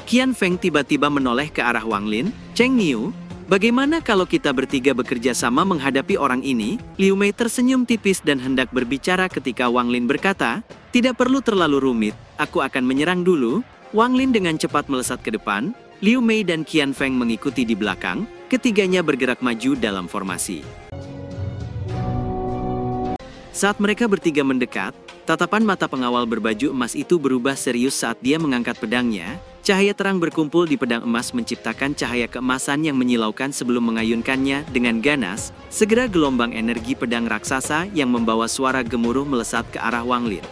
Qian Feng tiba-tiba menoleh ke arah Wang Lin. "Cheng Niu, bagaimana kalau kita bertiga bekerja sama menghadapi orang ini?" Liu Mei tersenyum tipis dan hendak berbicara ketika Wang Lin berkata, "Tidak perlu terlalu rumit, aku akan menyerang dulu." Wang Lin dengan cepat melesat ke depan, Liu Mei dan Qian Feng mengikuti di belakang, ketiganya bergerak maju dalam formasi. Saat mereka bertiga mendekat, tatapan mata pengawal berbaju emas itu berubah serius saat dia mengangkat pedangnya. Cahaya terang berkumpul di pedang emas menciptakan cahaya keemasan yang menyilaukan sebelum mengayunkannya dengan ganas. Segera gelombang energi pedang raksasa yang membawa suara gemuruh melesat ke arah Wang Lin.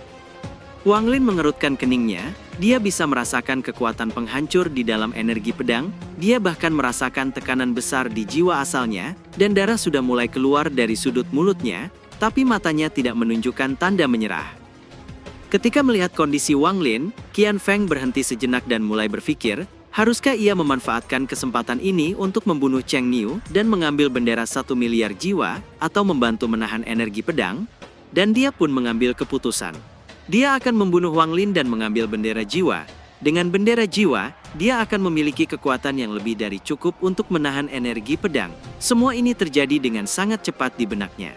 Wang Lin mengerutkan keningnya, dia bisa merasakan kekuatan penghancur di dalam energi pedang, dia bahkan merasakan tekanan besar di jiwa asalnya, dan darah sudah mulai keluar dari sudut mulutnya, tapi matanya tidak menunjukkan tanda menyerah. Ketika melihat kondisi Wang Lin, Qian Feng berhenti sejenak dan mulai berpikir, haruskah ia memanfaatkan kesempatan ini untuk membunuh Cheng Niu dan mengambil bendera 1 miliar jiwa, atau membantu menahan energi pedang? Dan dia pun mengambil keputusan. Dia akan membunuh Wang Lin dan mengambil bendera jiwa. Dengan bendera jiwa, dia akan memiliki kekuatan yang lebih dari cukup untuk menahan energi pedang. Semua ini terjadi dengan sangat cepat di benaknya.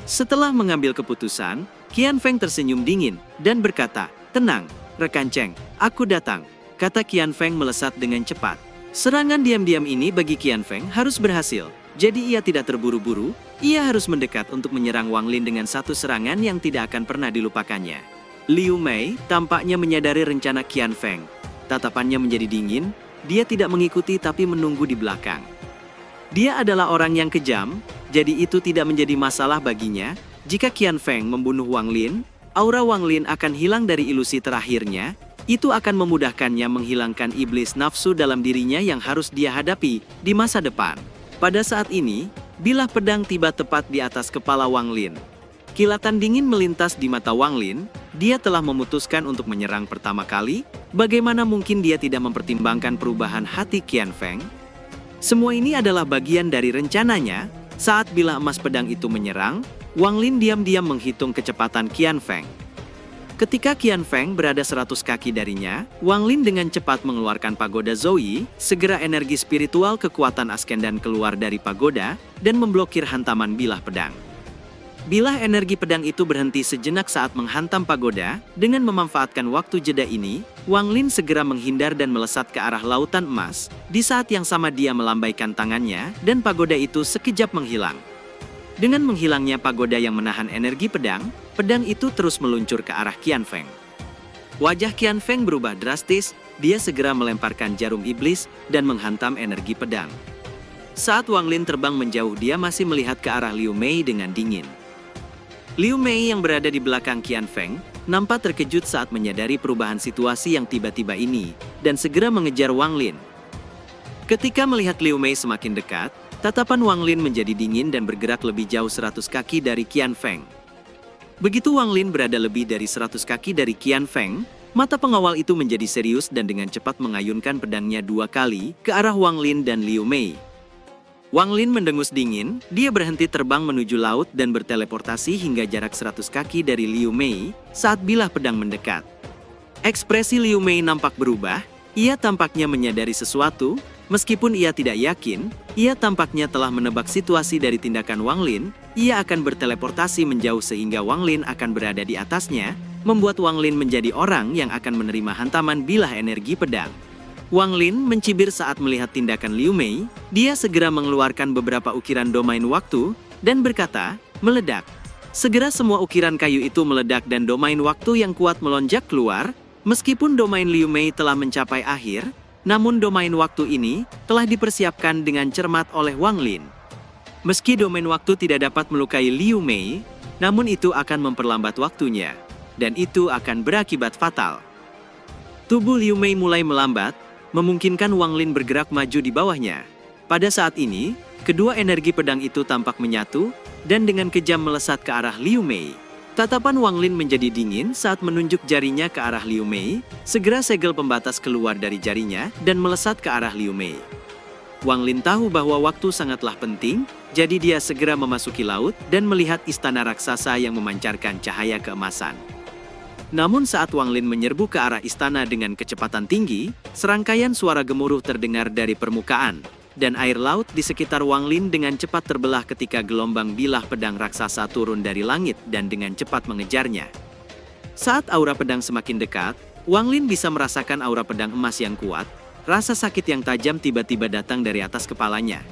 Setelah mengambil keputusan, Qian Feng tersenyum dingin dan berkata, "Tenang, rekan Cheng, aku datang," kata Qian Feng melesat dengan cepat. Serangan diam-diam ini bagi Qian Feng harus berhasil, jadi ia tidak terburu-buru, ia harus mendekat untuk menyerang Wang Lin dengan satu serangan yang tidak akan pernah dilupakannya. Liu Mei tampaknya menyadari rencana Qian Feng. Tatapannya menjadi dingin, dia tidak mengikuti tapi menunggu di belakang. Dia adalah orang yang kejam, jadi itu tidak menjadi masalah baginya. Jika Qian Feng membunuh Wang Lin, aura Wang Lin akan hilang dari ilusi terakhirnya. Itu akan memudahkannya menghilangkan iblis nafsu dalam dirinya yang harus dia hadapi di masa depan. Pada saat ini, bilah pedang tiba tepat di atas kepala Wang Lin. Kilatan dingin melintas di mata Wang Lin, dia telah memutuskan untuk menyerang pertama kali. Bagaimana mungkin dia tidak mempertimbangkan perubahan hati Qian Feng? Semua ini adalah bagian dari rencananya. Saat bilah emas pedang itu menyerang, Wang Lin diam-diam menghitung kecepatan Qian Feng. Ketika Qian Feng berada 100 kaki darinya, Wang Lin dengan cepat mengeluarkan pagoda Zoe, segera energi spiritual kekuatan Ascendan keluar dari pagoda, dan memblokir hantaman bilah pedang. Bilah energi pedang itu berhenti sejenak saat menghantam pagoda. Dengan memanfaatkan waktu jeda ini, Wang Lin segera menghindar dan melesat ke arah lautan emas. Di saat yang sama dia melambaikan tangannya, dan pagoda itu sekejap menghilang. Dengan menghilangnya pagoda yang menahan energi pedang, pedang itu terus meluncur ke arah Qian Feng. Wajah Qian Feng berubah drastis, dia segera melemparkan jarum iblis dan menghantam energi pedang. Saat Wang Lin terbang menjauh, dia masih melihat ke arah Liu Mei dengan dingin. Liu Mei yang berada di belakang Qian Feng, nampak terkejut saat menyadari perubahan situasi yang tiba-tiba ini, dan segera mengejar Wang Lin. Ketika melihat Liu Mei semakin dekat, tatapan Wang Lin menjadi dingin dan bergerak lebih jauh 100 kaki dari Qian Feng. Begitu Wang Lin berada lebih dari 100 kaki dari Qian Feng, mata pengawal itu menjadi serius dan dengan cepat mengayunkan pedangnya 2 kali ke arah Wang Lin dan Liu Mei. Wang Lin mendengus dingin, dia berhenti terbang menuju laut dan berteleportasi hingga jarak 100 kaki dari Liu Mei saat bilah pedang mendekat. Ekspresi Liu Mei nampak berubah, ia tampaknya menyadari sesuatu, meskipun ia tidak yakin, ia tampaknya telah menebak situasi dari tindakan Wang Lin, ia akan berteleportasi menjauh sehingga Wang Lin akan berada di atasnya, membuat Wang Lin menjadi orang yang akan menerima hantaman bilah energi pedang. Wang Lin mencibir saat melihat tindakan Liu Mei, dia segera mengeluarkan beberapa ukiran domain waktu, dan berkata, "Meledak." Segera semua ukiran kayu itu meledak dan domain waktu yang kuat melonjak keluar, meskipun domain Liu Mei telah mencapai akhir, namun domain waktu ini telah dipersiapkan dengan cermat oleh Wang Lin. Meski domain waktu tidak dapat melukai Liu Mei, namun itu akan memperlambat waktunya, dan itu akan berakibat fatal. Tubuh Liu Mei mulai melambat, memungkinkan Wang Lin bergerak maju di bawahnya. Pada saat ini, kedua energi pedang itu tampak menyatu, dan dengan kejam melesat ke arah Liu Mei. Tatapan Wang Lin menjadi dingin saat menunjuk jarinya ke arah Liu Mei, segera segel pembatas keluar dari jarinya dan melesat ke arah Liu Mei. Wang Lin tahu bahwa waktu sangatlah penting, jadi dia segera memasuki laut dan melihat istana raksasa yang memancarkan cahaya keemasan. Namun saat Wang Lin menyerbu ke arah istana dengan kecepatan tinggi, serangkaian suara gemuruh terdengar dari permukaan, dan air laut di sekitar Wang Lin dengan cepat terbelah ketika gelombang bilah pedang raksasa turun dari langit dan dengan cepat mengejarnya. Saat aura pedang semakin dekat, Wang Lin bisa merasakan aura pedang emas yang kuat. Rasa sakit yang tajam tiba-tiba datang dari atas kepalanya.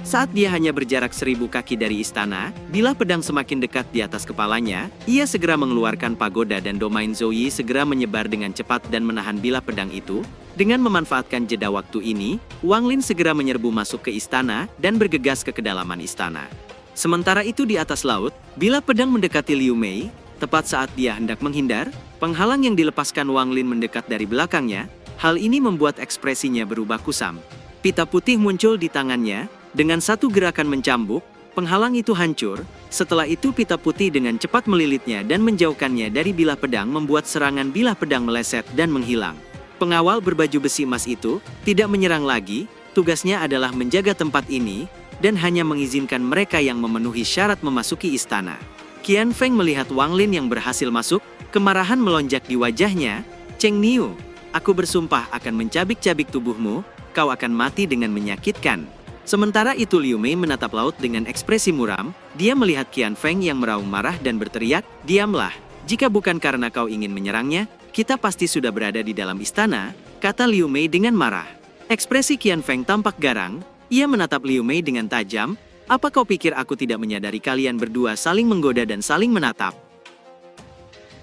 Saat dia hanya berjarak 1000 kaki dari istana, bilah pedang semakin dekat di atas kepalanya, ia segera mengeluarkan pagoda dan domain Zouyi segera menyebar dengan cepat dan menahan bilah pedang itu. Dengan memanfaatkan jeda waktu ini, Wang Lin segera menyerbu masuk ke istana dan bergegas ke kedalaman istana. Sementara itu di atas laut, bilah pedang mendekati Liu Mei. Tepat saat dia hendak menghindar, penghalang yang dilepaskan Wang Lin mendekat dari belakangnya. Hal ini membuat ekspresinya berubah kusam. Pita putih muncul di tangannya, dengan satu gerakan mencambuk, penghalang itu hancur. Setelah itu pita putih dengan cepat melilitnya dan menjauhkannya dari bilah pedang membuat serangan bilah pedang meleset dan menghilang. Pengawal berbaju besi emas itu tidak menyerang lagi, tugasnya adalah menjaga tempat ini, dan hanya mengizinkan mereka yang memenuhi syarat memasuki istana. Qian Feng melihat Wang Lin yang berhasil masuk, kemarahan melonjak di wajahnya. Cheng Niu, aku bersumpah akan mencabik-cabik tubuhmu, kau akan mati dengan menyakitkan. Sementara itu Liu Mei menatap laut dengan ekspresi muram, dia melihat Qian Feng yang meraung marah dan berteriak, diamlah, jika bukan karena kau ingin menyerangnya, kita pasti sudah berada di dalam istana, kata Liu Mei dengan marah. Ekspresi Qian Feng tampak garang, ia menatap Liu Mei dengan tajam, apa kau pikir aku tidak menyadari kalian berdua saling menggoda dan saling menatap?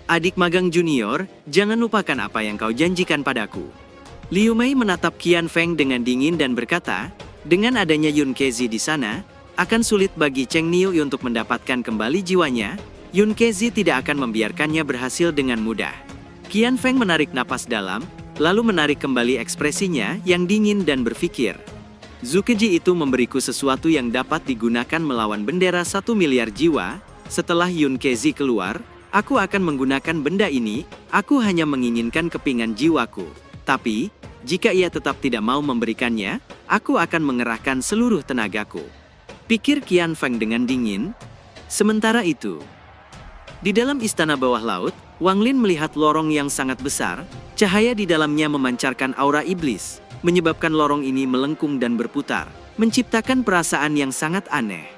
Adik magang junior, jangan lupakan apa yang kau janjikan padaku. Liu Mei menatap Qian Feng dengan dingin dan berkata, dengan adanya Yun Kezi di sana, akan sulit bagi Cheng Niu untuk mendapatkan kembali jiwanya. Yun Kezi tidak akan membiarkannya berhasil dengan mudah. Qian Feng menarik napas dalam, lalu menarik kembali ekspresinya yang dingin dan berpikir. Zukeji itu memberiku sesuatu yang dapat digunakan melawan bendera 1 miliar jiwa. Setelah Yun Kezi keluar, aku akan menggunakan benda ini, aku hanya menginginkan kepingan jiwaku. Tapi, jika ia tetap tidak mau memberikannya, aku akan mengerahkan seluruh tenagaku. Pikir Qian Feng dengan dingin. Sementara itu, di dalam istana bawah laut, Wang Lin melihat lorong yang sangat besar, cahaya di dalamnya memancarkan aura iblis, menyebabkan lorong ini melengkung dan berputar, menciptakan perasaan yang sangat aneh.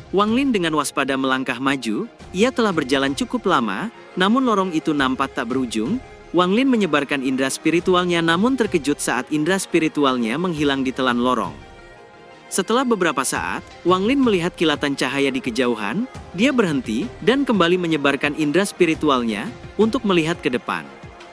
Wang Lin dengan waspada melangkah maju, ia telah berjalan cukup lama, namun lorong itu nampak tak berujung. Wang Lin menyebarkan indera spiritualnya namun terkejut saat indera spiritualnya menghilang di telan lorong. Setelah beberapa saat, Wang Lin melihat kilatan cahaya di kejauhan, dia berhenti dan kembali menyebarkan indera spiritualnya untuk melihat ke depan.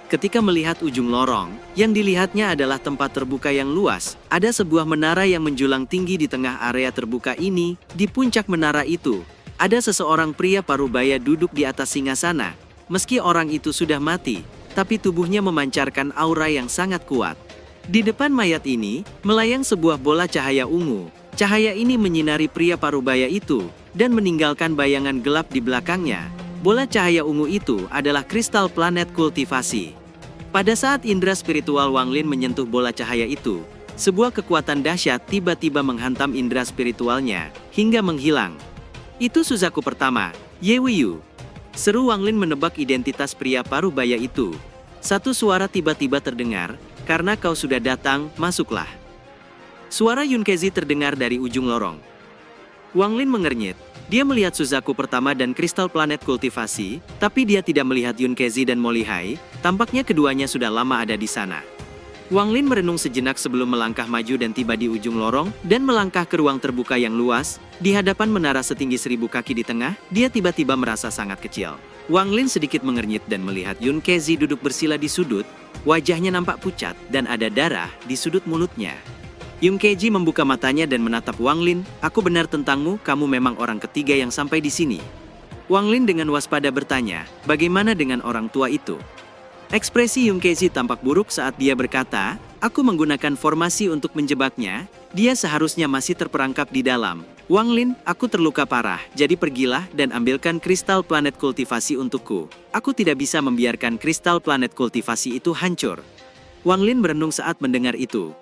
Ketika melihat ujung lorong, yang dilihatnya adalah tempat terbuka yang luas. Ada sebuah menara yang menjulang tinggi di tengah area terbuka ini. Di puncak menara itu, ada seseorang pria parubaya duduk di atas singgasana. Meski orang itu sudah mati, tapi tubuhnya memancarkan aura yang sangat kuat. Di depan mayat ini, melayang sebuah bola cahaya ungu. Cahaya ini menyinari pria parubaya itu, dan meninggalkan bayangan gelap di belakangnya. Bola cahaya ungu itu adalah kristal planet kultivasi. Pada saat indera spiritual Wang Lin menyentuh bola cahaya itu, sebuah kekuatan dahsyat tiba-tiba menghantam indera spiritualnya, hingga menghilang. Itu Suzaku pertama, Ye Wiyu. Seru Wang Lin menebak identitas pria parubaya itu. Satu suara tiba-tiba terdengar, karena kau sudah datang, masuklah. Suara Yun Kezi terdengar dari ujung lorong. Wang Lin mengernyit. Dia melihat Suzaku pertama dan kristal planet kultivasi, tapi dia tidak melihat Yun Kezi dan Mo Lihai. Tampaknya keduanya sudah lama ada di sana. Wang Lin merenung sejenak sebelum melangkah maju dan tiba di ujung lorong, dan melangkah ke ruang terbuka yang luas. Di hadapan menara setinggi 1000 kaki di tengah, dia tiba-tiba merasa sangat kecil. Wang Lin sedikit mengernyit dan melihat Yun Kezi duduk bersila di sudut. Wajahnya nampak pucat dan ada darah di sudut mulutnya. Yun Kezi membuka matanya dan menatap Wang Lin. Aku benar tentangmu, kamu memang orang ketiga yang sampai di sini. Wang Lin dengan waspada bertanya, bagaimana dengan orang tua itu? Ekspresi Yun Kezi tampak buruk saat dia berkata, aku menggunakan formasi untuk menjebaknya, dia seharusnya masih terperangkap di dalam. Wang Lin, aku terluka parah, jadi pergilah dan ambilkan kristal planet kultivasi untukku. Aku tidak bisa membiarkan kristal planet kultivasi itu hancur. Wang Lin merenung saat mendengar itu.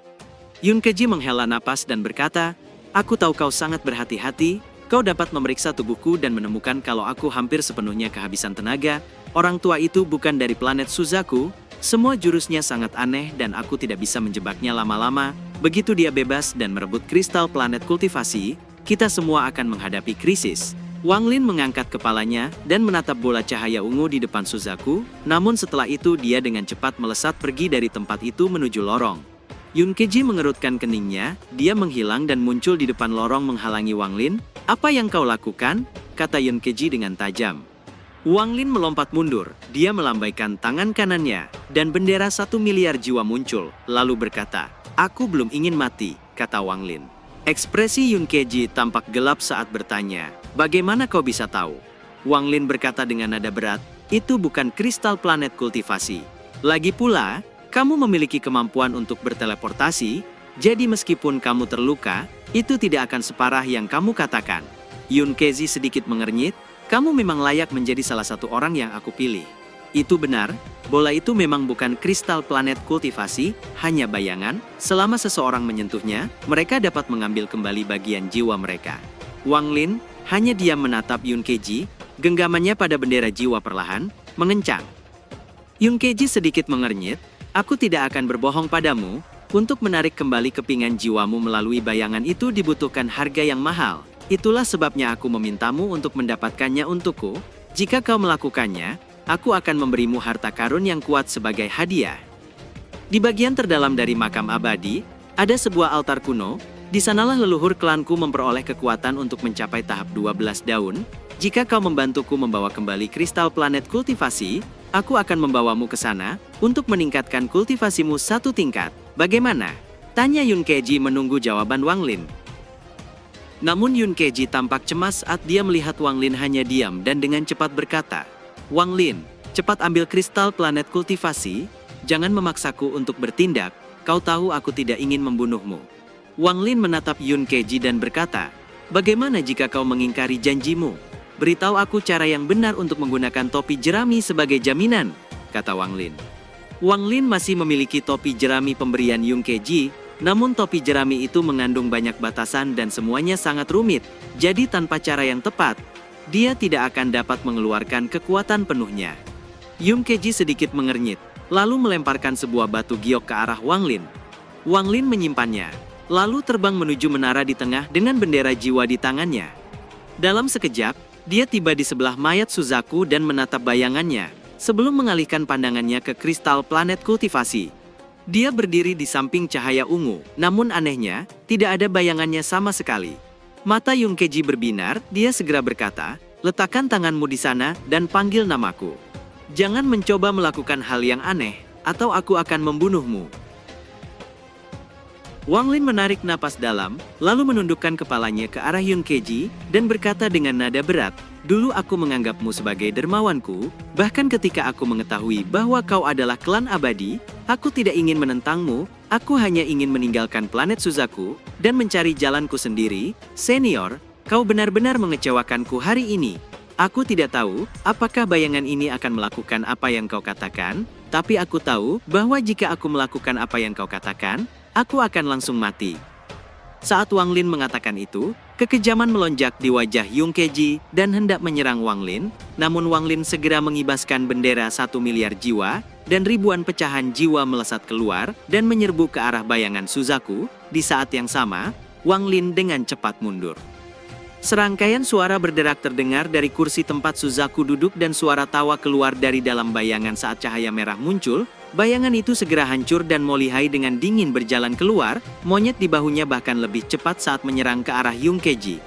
Yun Keji menghela napas dan berkata, "Aku tahu kau sangat berhati-hati, kau dapat memeriksa tubuhku dan menemukan kalau aku hampir sepenuhnya kehabisan tenaga. Orang tua itu bukan dari planet Suzaku, semua jurusnya sangat aneh dan aku tidak bisa menjebaknya lama-lama. Begitu dia bebas dan merebut kristal planet kultivasi, kita semua akan menghadapi krisis." Wang Lin mengangkat kepalanya dan menatap bola cahaya ungu di depan Suzaku, namun setelah itu dia dengan cepat melesat pergi dari tempat itu menuju lorong. Yun Keji mengerutkan keningnya, dia menghilang dan muncul di depan lorong menghalangi Wang Lin. "Apa yang kau lakukan?" kata Yun Keji dengan tajam. Wang Lin melompat mundur, dia melambaikan tangan kanannya, dan bendera 1 miliar jiwa muncul, lalu berkata, "Aku belum ingin mati," kata Wang Lin. Ekspresi Yun Keji tampak gelap saat bertanya, "Bagaimana kau bisa tahu?" Wang Lin berkata dengan nada berat, "Itu bukan kristal planet kultivasi. Lagi pula, kamu memiliki kemampuan untuk berteleportasi, jadi meskipun kamu terluka, itu tidak akan separah yang kamu katakan." Yun Keji sedikit mengernyit, "Kamu memang layak menjadi salah satu orang yang aku pilih." Itu benar, bola itu memang bukan kristal planet kultivasi, hanya bayangan. Selama seseorang menyentuhnya, mereka dapat mengambil kembali bagian jiwa mereka. Wang Lin hanya diam menatap Yun Keji, genggamannya pada bendera jiwa perlahan mengencang. Yun Keji sedikit mengernyit, "Aku tidak akan berbohong padamu, untuk menarik kembali kepingan jiwamu melalui bayangan itu dibutuhkan harga yang mahal. Itulah sebabnya aku memintamu untuk mendapatkannya untukku. Jika kau melakukannya, aku akan memberimu harta karun yang kuat sebagai hadiah." Di bagian terdalam dari makam abadi, ada sebuah altar kuno. Di sanalah leluhur klanku memperoleh kekuatan untuk mencapai tahap 12 daun. Jika kau membantuku membawa kembali kristal planet kultivasi, aku akan membawamu ke sana untuk meningkatkan kultivasimu 1 tingkat. Bagaimana? Tanya Yun Keji menunggu jawaban Wang Lin. Namun Yun Keji tampak cemas saat dia melihat Wang Lin hanya diam dan dengan cepat berkata, "Wang Lin, cepat ambil kristal planet kultivasi, jangan memaksaku untuk bertindak, kau tahu aku tidak ingin membunuhmu." Wang Lin menatap Yun Keji dan berkata, "Bagaimana jika kau mengingkari janjimu? Beritahu aku cara yang benar untuk menggunakan topi jerami sebagai jaminan," kata Wang Lin. Wang Lin masih memiliki topi jerami pemberian Yun Keji, namun topi jerami itu mengandung banyak batasan dan semuanya sangat rumit, jadi tanpa cara yang tepat, dia tidak akan dapat mengeluarkan kekuatan penuhnya. Yun Keji sedikit mengernyit, lalu melemparkan sebuah batu giok ke arah Wang Lin. Wang Lin menyimpannya, lalu terbang menuju menara di tengah dengan bendera jiwa di tangannya. Dalam sekejap, dia tiba di sebelah mayat Suzaku dan menatap bayangannya, sebelum mengalihkan pandangannya ke kristal planet kultivasi. Dia berdiri di samping cahaya ungu, namun anehnya, tidak ada bayangannya sama sekali. Mata Yun Keji berbinar, dia segera berkata, "Letakkan tanganmu di sana dan panggil namaku. Jangan mencoba melakukan hal yang aneh, atau aku akan membunuhmu." Wang Lin menarik napas dalam, lalu menundukkan kepalanya ke arah Yun Keji, dan berkata dengan nada berat, "Dulu aku menganggapmu sebagai dermawanku, bahkan ketika aku mengetahui bahwa kau adalah klan abadi, aku tidak ingin menentangmu, aku hanya ingin meninggalkan planet Suzaku, dan mencari jalanku sendiri. Senior, kau benar-benar mengecewakanku hari ini. Aku tidak tahu, apakah bayangan ini akan melakukan apa yang kau katakan, tapi aku tahu bahwa jika aku melakukan apa yang kau katakan, aku akan langsung mati." Saat Wang Lin mengatakan itu, kekejaman melonjak di wajah Yun Keji dan hendak menyerang Wang Lin, namun Wang Lin segera mengibaskan bendera 1 miliar jiwa, dan ribuan pecahan jiwa melesat keluar dan menyerbu ke arah bayangan Suzaku. Di saat yang sama, Wang Lin dengan cepat mundur. Serangkaian suara berderak terdengar dari kursi tempat Suzaku duduk dan suara tawa keluar dari dalam bayangan saat cahaya merah muncul. Bayangan itu segera hancur dan Mo Lihai dengan dingin berjalan keluar, monyet di bahunya bahkan lebih cepat saat menyerang ke arah Yun Keji.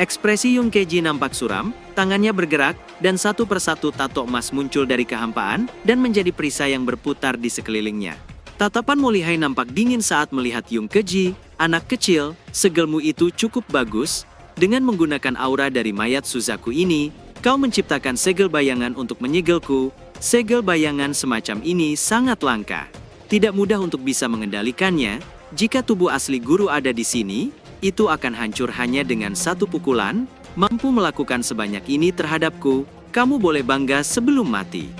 Ekspresi Yun Keji nampak suram, tangannya bergerak, dan satu persatu tato emas muncul dari kehampaan, dan menjadi perisai yang berputar di sekelilingnya. Tatapan Mo Lihai nampak dingin saat melihat Yun Keji. "Anak kecil, segelmu itu cukup bagus. Dengan menggunakan aura dari mayat Suzaku ini, kau menciptakan segel bayangan untuk menyegelku. Segel bayangan semacam ini sangat langka. Tidak mudah untuk bisa mengendalikannya. Jika tubuh asli guru ada di sini, itu akan hancur hanya dengan satu pukulan. Mampu melakukan sebanyak ini terhadapku, kamu boleh bangga sebelum mati,"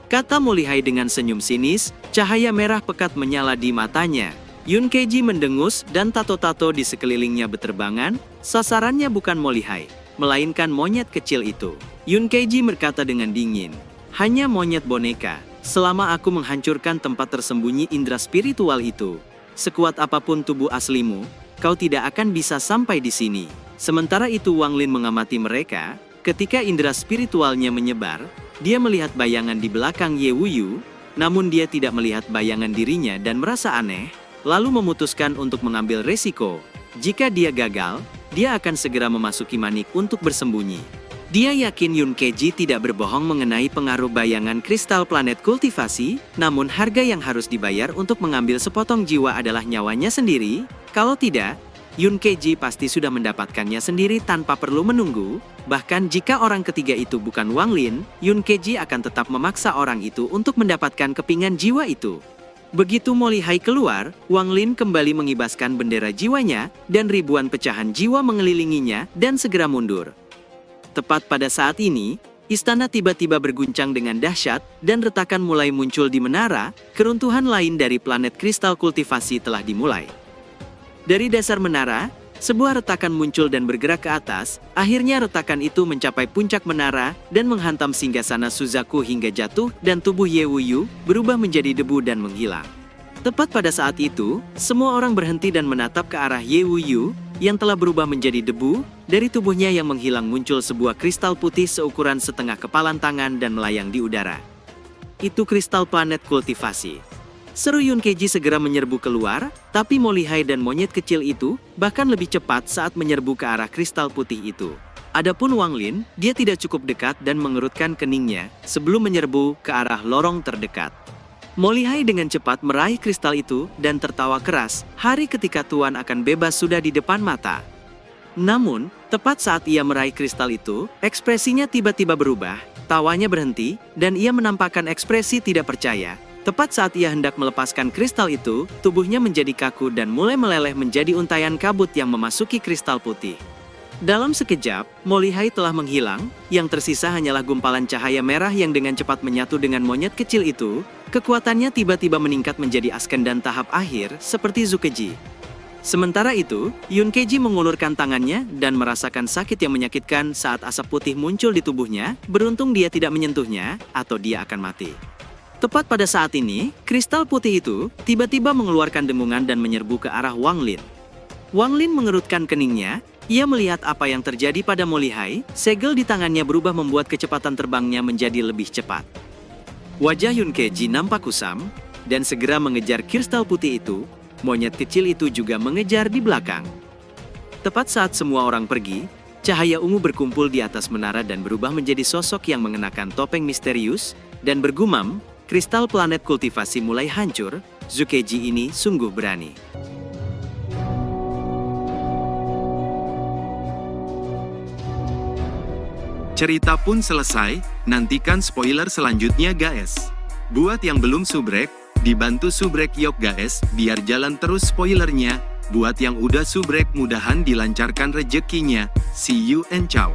kata Mo Lihai dengan senyum sinis. Cahaya merah pekat menyala di matanya. Yun Keji mendengus dan tato-tato di sekelilingnya berterbangan. Sasarannya bukan Molihai, melainkan monyet kecil itu. Yun Keji berkata dengan dingin, "Hanya monyet boneka. Selama aku menghancurkan tempat tersembunyi indera spiritual itu, sekuat apapun tubuh aslimu, kau tidak akan bisa sampai di sini." Sementara itu Wang Lin mengamati mereka. Ketika indera spiritualnya menyebar, dia melihat bayangan di belakang Ye Wuyu, namun dia tidak melihat bayangan dirinya dan merasa aneh, lalu memutuskan untuk mengambil resiko. Jika dia gagal, dia akan segera memasuki manik untuk bersembunyi. Dia yakin Yun Keji tidak berbohong mengenai pengaruh bayangan kristal planet kultivasi, namun harga yang harus dibayar untuk mengambil sepotong jiwa adalah nyawanya sendiri. Kalau tidak, Yun Keji pasti sudah mendapatkannya sendiri tanpa perlu menunggu. Bahkan jika orang ketiga itu bukan Wang Lin, Yun Keji akan tetap memaksa orang itu untuk mendapatkan kepingan jiwa itu. Begitu Molihai keluar, Wang Lin kembali mengibaskan bendera jiwanya, dan ribuan pecahan jiwa mengelilinginya dan segera mundur. Tepat pada saat ini, istana tiba-tiba berguncang dengan dahsyat, dan retakan mulai muncul di menara. Keruntuhan lain dari planet kristal kultivasi telah dimulai. Dari dasar menara, sebuah retakan muncul dan bergerak ke atas. Akhirnya retakan itu mencapai puncak menara dan menghantam singgasana Suzaku hingga jatuh, dan tubuh Ye Wuyu berubah menjadi debu dan menghilang. Tepat pada saat itu, semua orang berhenti dan menatap ke arah Ye Wuyu yang telah berubah menjadi debu. Dari tubuhnya yang menghilang muncul sebuah kristal putih seukuran setengah kepalan tangan dan melayang di udara. Itu kristal planet kultivasi. Seru Yun Keji segera menyerbu keluar, tapi Molihai dan monyet kecil itu bahkan lebih cepat saat menyerbu ke arah kristal putih itu. Adapun Wang Lin, dia tidak cukup dekat dan mengerutkan keningnya sebelum menyerbu ke arah lorong terdekat. Molihai dengan cepat meraih kristal itu dan tertawa keras. Hari ketika Tuan akan bebas sudah di depan mata. Namun, tepat saat ia meraih kristal itu, ekspresinya tiba-tiba berubah, tawanya berhenti, dan ia menampakkan ekspresi tidak percaya. Tepat saat ia hendak melepaskan kristal itu, tubuhnya menjadi kaku dan mulai meleleh menjadi untayan kabut yang memasuki kristal putih. Dalam sekejap, Molihai telah menghilang, yang tersisa hanyalah gumpalan cahaya merah yang dengan cepat menyatu dengan monyet kecil itu. Kekuatannya tiba-tiba meningkat menjadi ascendan tahap akhir, seperti Zukeji. Sementara itu, Yun Keji mengulurkan tangannya dan merasakan sakit yang menyakitkan saat asap putih muncul di tubuhnya. Beruntung dia tidak menyentuhnya, atau dia akan mati. Tepat pada saat ini, kristal putih itu tiba-tiba mengeluarkan dengungan dan menyerbu ke arah Wang Lin. Wang Lin mengerutkan keningnya, ia melihat apa yang terjadi pada Molihai. Segel di tangannya berubah membuat kecepatan terbangnya menjadi lebih cepat. Wajah Yun Keji nampak kusam, dan segera mengejar kristal putih itu. Monyet kecil itu juga mengejar di belakang. Tepat saat semua orang pergi, cahaya ungu berkumpul di atas menara dan berubah menjadi sosok yang mengenakan topeng misterius, dan bergumam, kristal planet kultivasi mulai hancur. Zukeji ini sungguh berani. Cerita pun selesai, nantikan spoiler selanjutnya guys. Buat yang belum subrek, dibantu subrek yok guys, biar jalan terus spoilernya. Buat yang udah subrek mudahan dilancarkan rezekinya. See you and ciao.